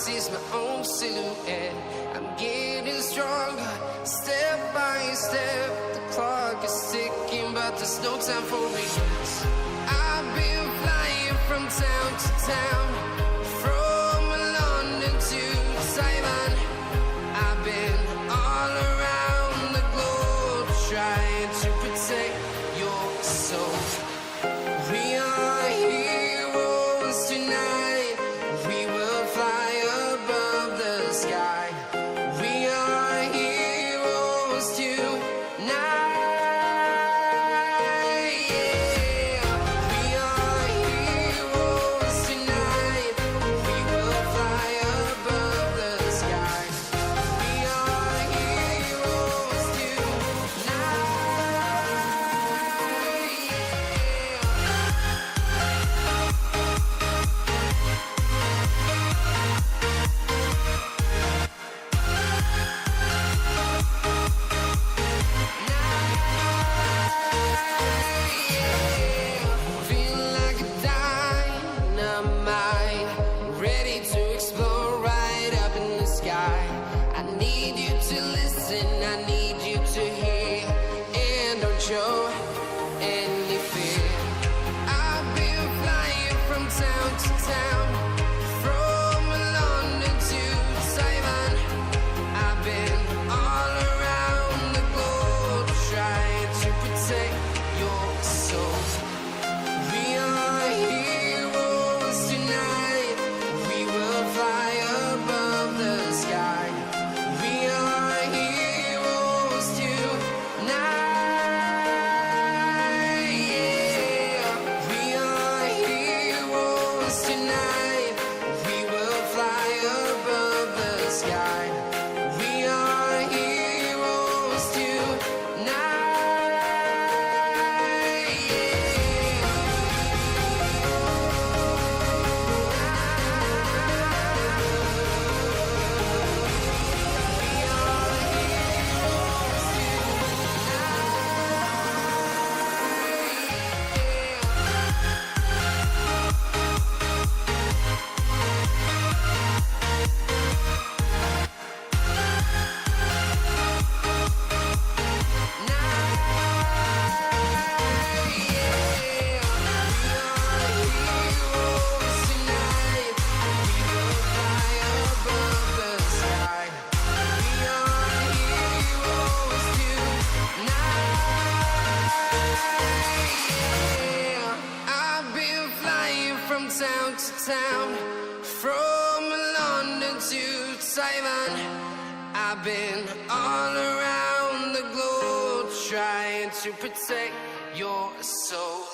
eyes is my own silhouette. I'm getting stronger, step by step. The clock is ticking, but there's no time for regrets. I've been flying from town to town, from London to Taiwan. I've been all around the globe, trying to protect your soul. We are heroes tonight. We will fly above the sky. We are heroes tonight. Yeah. We are heroes tonight. We will fly above the sky. We are heroes tonight. Feel like a dynamite, ready to explode right up in the sky. I need you to listen, I need you to hear, and don't show any fear. I've been flying from town to town, from London to Taiwan. I've been all around the globe, trying to protect your soul. We are heroes tonight. We will fly above the sky. We are heroes tonight. Yeah. We are heroes tonight. We will fly above the sky. We are heroes tonight. From town to town, from London to Taiwan. I've been all around the globe, trying to protect your soul.